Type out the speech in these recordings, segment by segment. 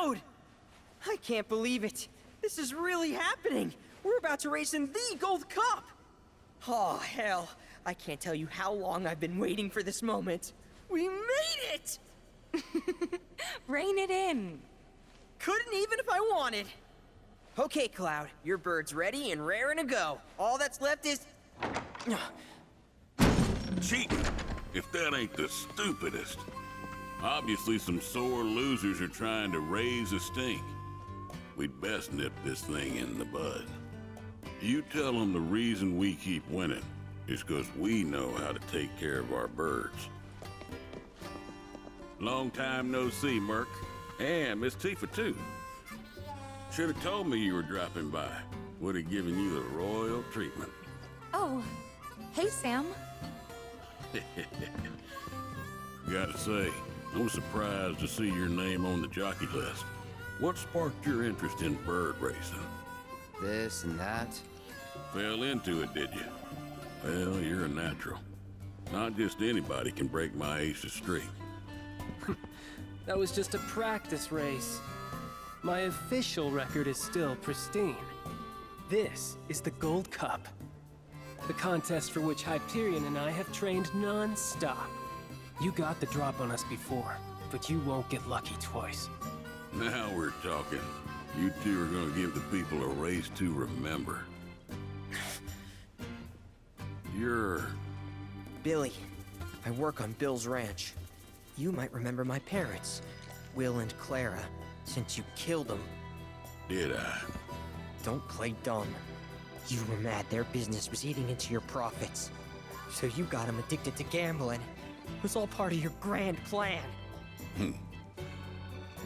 Cloud! I can't believe it. This is really happening. We're about to race in the Gold Cup. Oh, hell. I can't tell you how long I've been waiting for this moment. We made it! Rein it in. Couldn't even if I wanted. Okay, Cloud, your bird's ready and raring to go. All that's left is... Cheating, if that ain't the stupidest. Obviously some sore losers are trying to raise a stink. We'd best nip this thing in the bud. You tell them the reason we keep winning is because we know how to take care of our birds. Long time no see, Merc. And Miss Tifa, too. Should have told me you were dropping by. Would have given you the royal treatment. Oh, hey, Sam. Gotta say, I'm surprised to see your name on the jockey list. What sparked your interest in bird racing? This and that. Fell into it, did you? Well, you're a natural. Not just anybody can break my ace's streak. That was just a practice race. My official record is still pristine. This is the Gold Cup. The contest for which Hyperion and I have trained non-stop. You got the drop on us before, but you won't get lucky twice. Now we're talking. You two are gonna give the people a race to remember. You're... Billy. I work on Bill's ranch. You might remember my parents, Will and Clara, since you killed them. Did I? Don't play dumb. You were mad their business was eating into your profits. So you got them addicted to gambling. It was all part of your grand plan.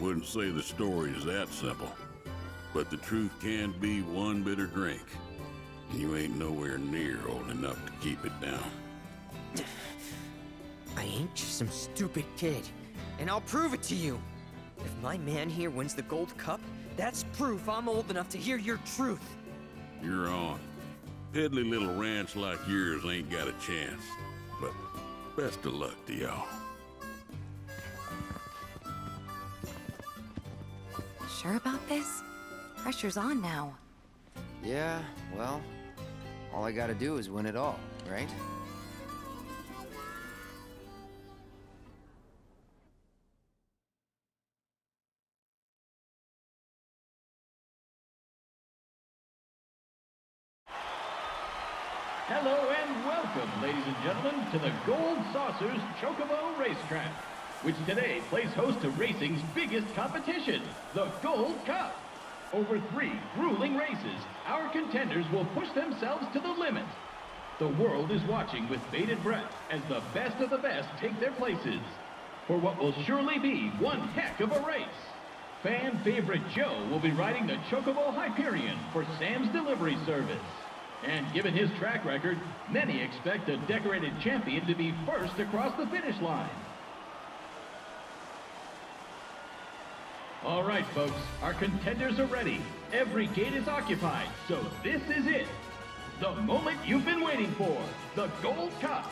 Wouldn't say the story is that simple. But the truth can be one bitter drink. And you ain't nowhere near old enough to keep it down. I ain't just some stupid kid, and I'll prove it to you. If my man here wins the Gold Cup, that's proof I'm old enough to hear your truth. You're on. Piddly little ranch like yours ain't got a chance. But best of luck to y'all. Sure about this? Pressure's on now. Yeah, well, all I gotta do is win it all, right? Hello and welcome, ladies and gentlemen, to the Gold Saucers Chocobo Racetrack, which today plays host to racing's biggest competition, the Gold Cup. Over 3 grueling races, our contenders will push themselves to the limit. The world is watching with bated breath as the best of the best take their places for what will surely be one heck of a race. Fan favorite Joe will be riding the Chocobo Hyperion for Sam's delivery service. And given his track record, many expect the decorated champion to be first across the finish line. All right, folks, our contenders are ready. Every gate is occupied, so this is it. The moment you've been waiting for, the Gold Cup.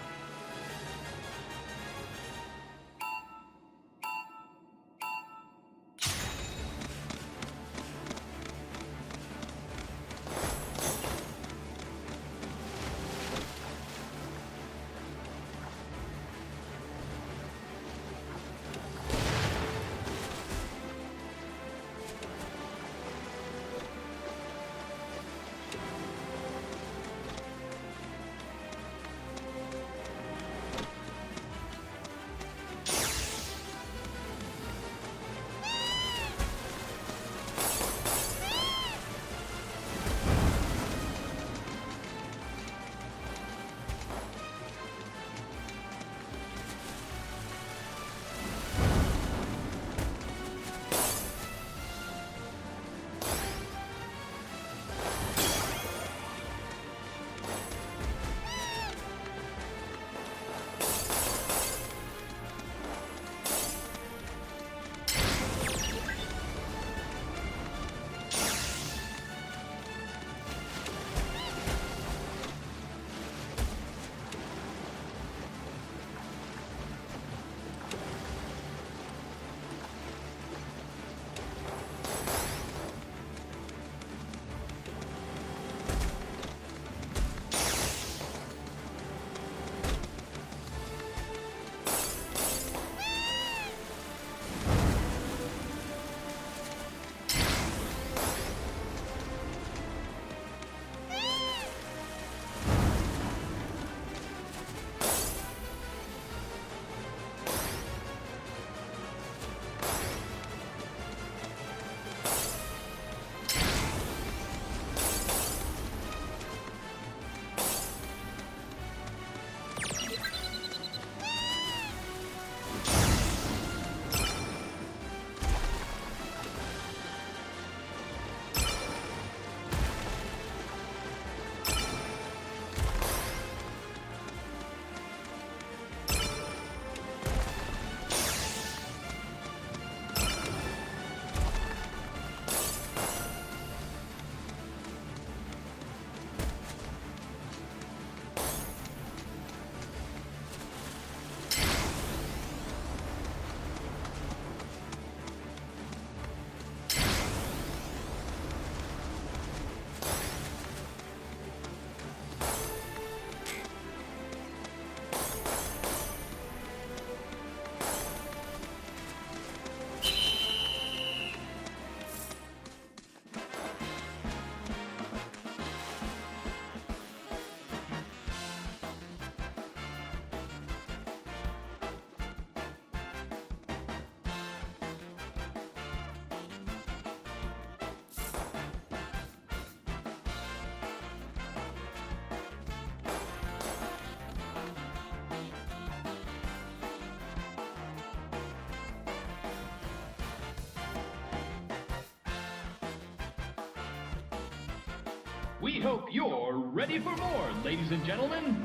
We hope you're ready for more, ladies and gentlemen.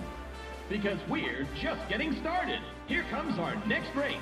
Because we're just getting started. Here comes our next race.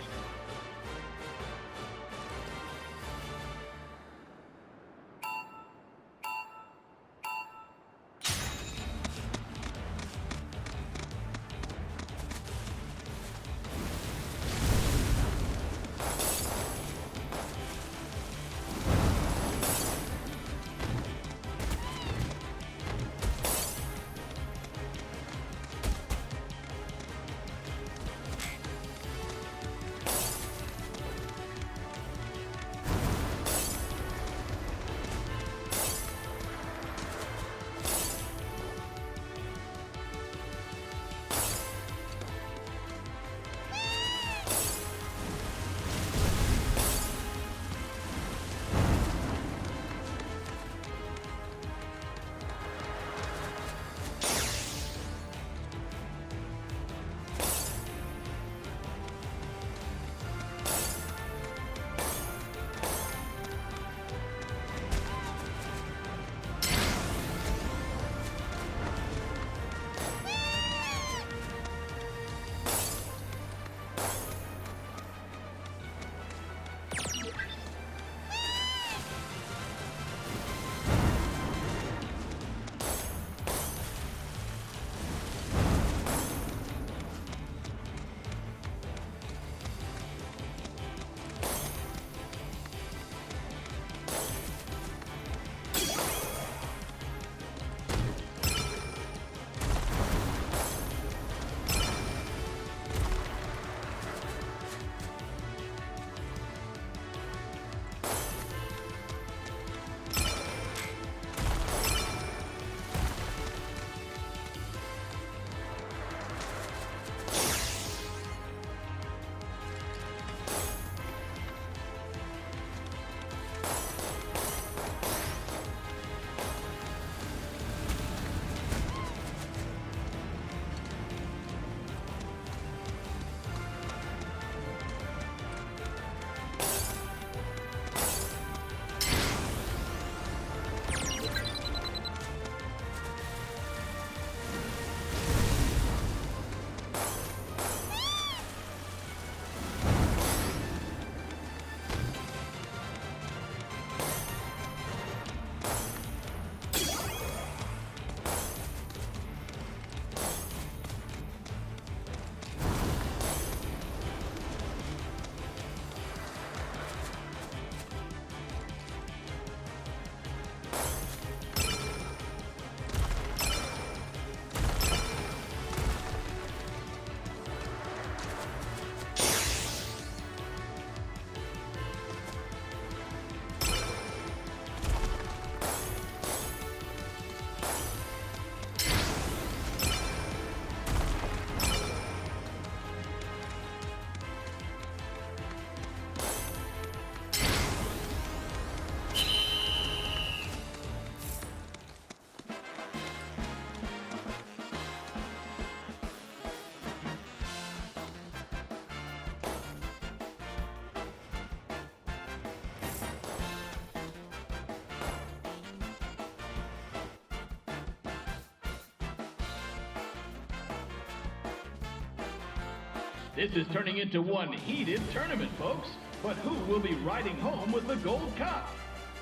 This is turning into one heated tournament, folks. But who will be riding home with the Gold Cup?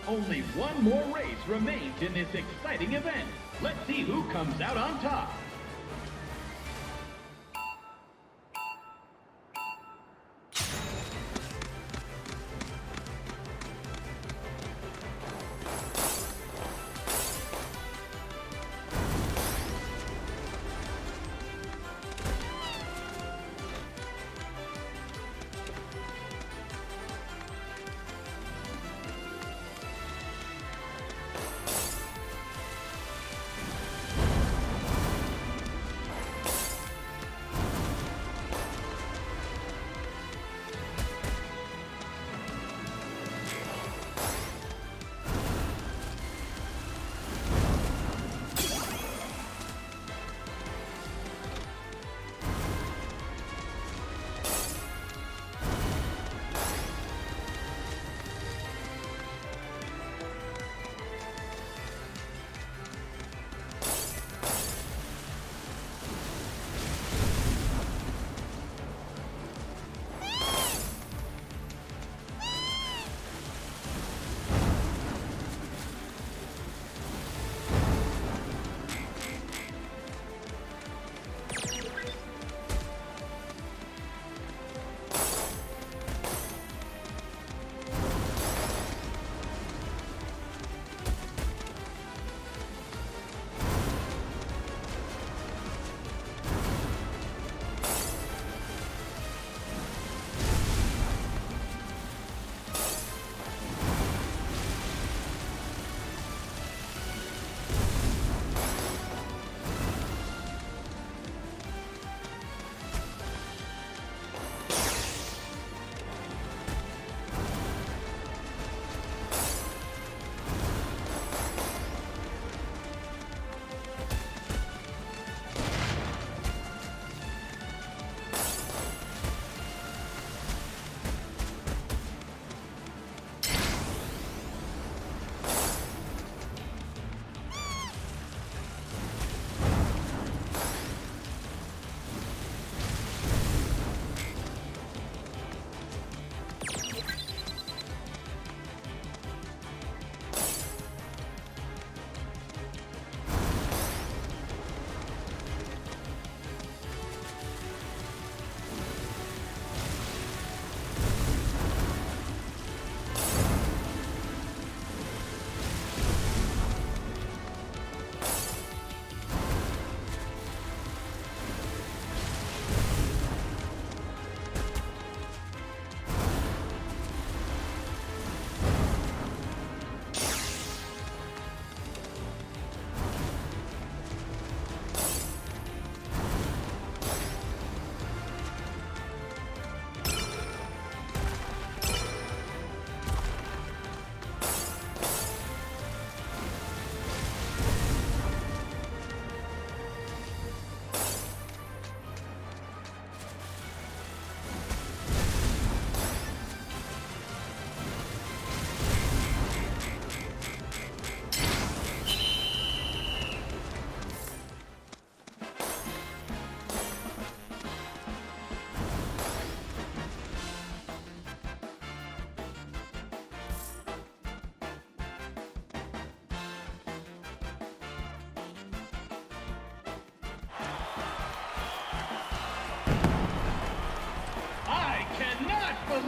Only one more race remains in this exciting event. Let's see who comes out on top.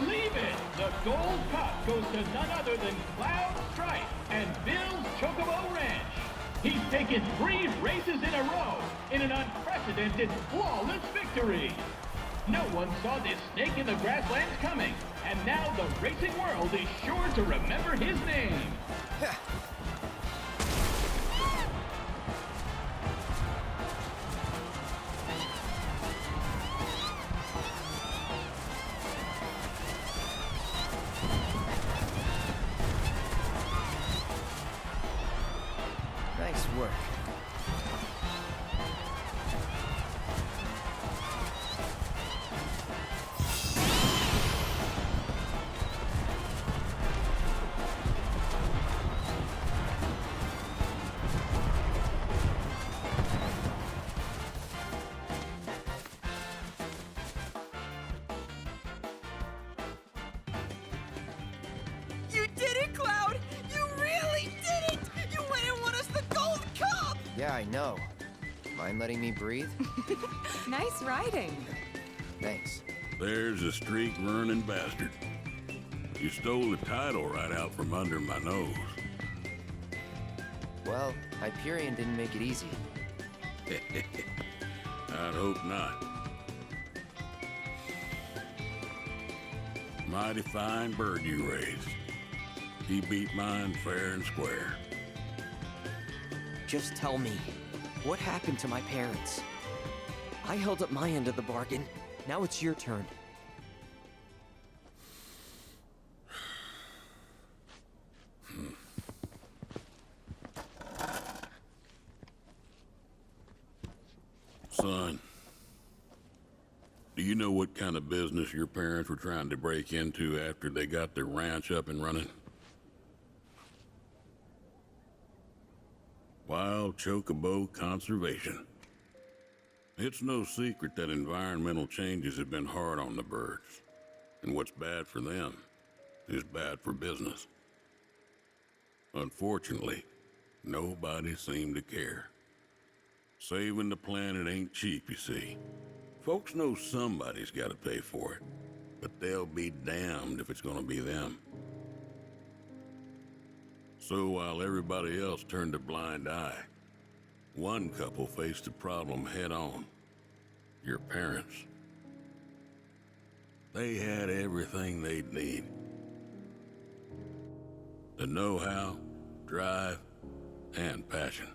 believe it? The Gold Cup goes to none other than Cloud Stripe and Bill's Chocobo Ranch. He's taken 3 races in a row in an unprecedented, flawless victory. No one saw this snake in the grasslands coming, and now the racing world is sure to remember his name. Nice work. You did it, Cloud! You really did it! You went and won us the Gold Cup! Yeah, I know. Mind letting me breathe? Nice riding. Thanks. There's a streak-running bastard. You stole the title right out from under my nose. Well, Hyperion didn't make it easy. I'd hope not. Mighty fine bird you raised. He beat mine fair and square. Just tell me, what happened to my parents? I held up my end of the bargain. Now it's your turn. Son, do you know what kind of business your parents were trying to break into after they got their ranch up and running? Wild Chocobo conservation. It's no secret that environmental changes have been hard on the birds, and what's bad for them is bad for business. Unfortunately, nobody seemed to care. Saving the planet ain't cheap, you see. Folks know somebody's got to pay for it, but they'll be damned if it's gonna be them. So while everybody else turned a blind eye, one couple faced the problem head on. Your parents. They had everything they'd need. The know-how, drive, and passion.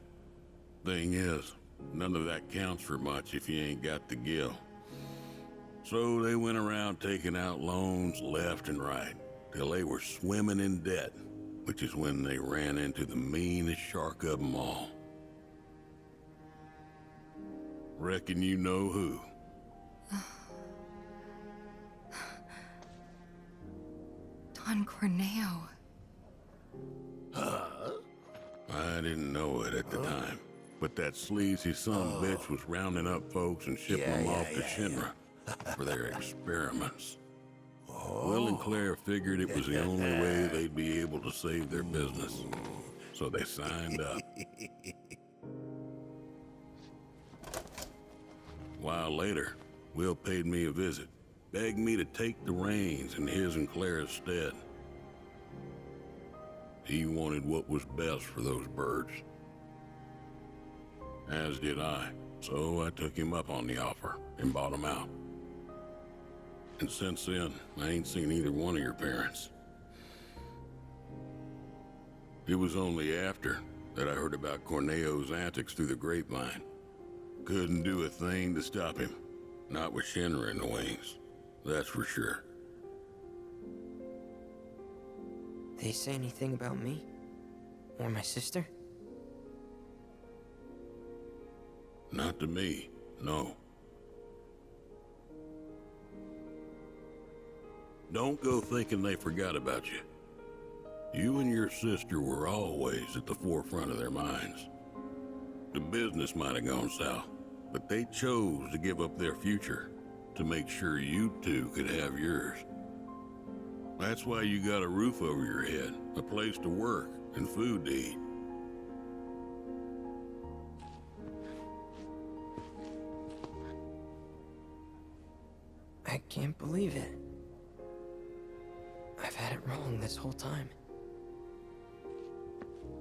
Thing is, none of that counts for much if you ain't got the gill. So they went around taking out loans left and right, till they were swimming in debt, which is when they ran into the meanest shark of them all. Reckon you know who. Don Corneo. I didn't know it at the time, but that sleazy son-of-a-bitch was rounding up folks and shipping them off to Shinra for their experiments. Will and Claire figured it was the only way they'd be able to save their business, so they signed up. A while later, Will paid me a visit, begged me to take the reins in his and Claire's stead. He wanted what was best for those birds. As did I, so I took him up on the offer and bought him out. And since then, I ain't seen either one of your parents. It was only after that I heard about Corneo's antics through the grapevine. Couldn't do a thing to stop him. Not with Shinra in the wings, that's for sure. They say anything about me? Or my sister? Not to me, no. Don't go thinking they forgot about you. You and your sister were always at the forefront of their minds. The business might have gone south, but they chose to give up their future to make sure you two could have yours. That's why you got a roof over your head, a place to work, and food to eat. I can't believe it. I've had it wrong this whole time.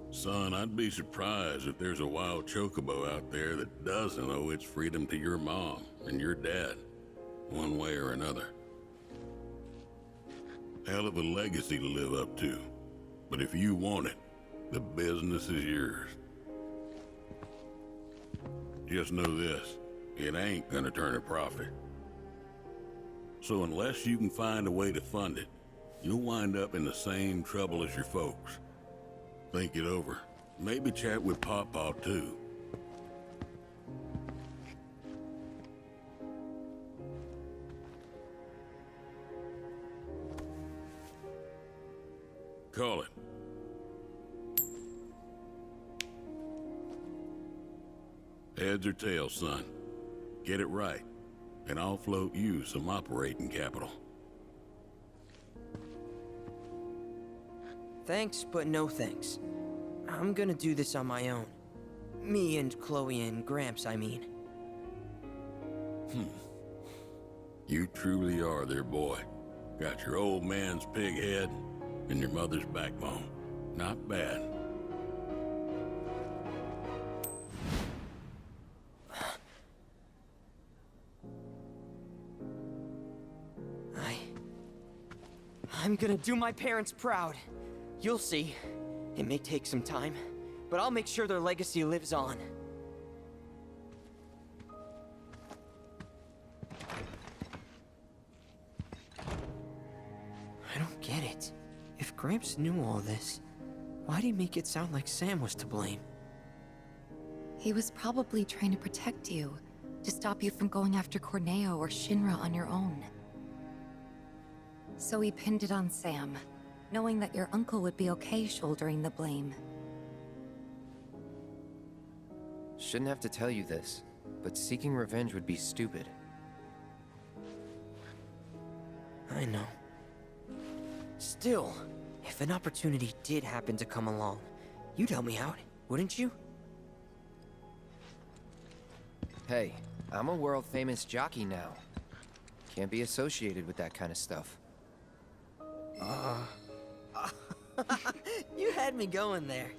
Son, I'd be surprised if there's a wild chocobo out there that doesn't owe its freedom to your mom and your dad, one way or another. Hell of a legacy to live up to, but if you want it, the business is yours. Just know this, it ain't gonna turn a profit. So unless you can find a way to fund it, you'll wind up in the same trouble as your folks. Think it over. Maybe chat with Pawpaw too. Call it. Heads or tails, son. Get it right, and I'll float you some operating capital. Thanks, but no thanks. I'm gonna do this on my own. Me and Chloe and Gramps, I mean. You truly are their boy. Got your old man's pig head and your mother's backbone. Not bad. I'm gonna do my parents proud. You'll see. It may take some time, but I'll make sure their legacy lives on. I don't get it. If Gramps knew all this, why'd he make it sound like Sam was to blame? He was probably trying to protect you, to stop you from going after Corneo or Shinra on your own. So he pinned it on Sam, knowing that your uncle would be okay shouldering the blame. Shouldn't have to tell you this, but seeking revenge would be stupid. I know. Still, if an opportunity did happen to come along, you'd help me out, wouldn't you? Hey, I'm a world-famous jockey now. Can't be associated with that kind of stuff. You had me going there.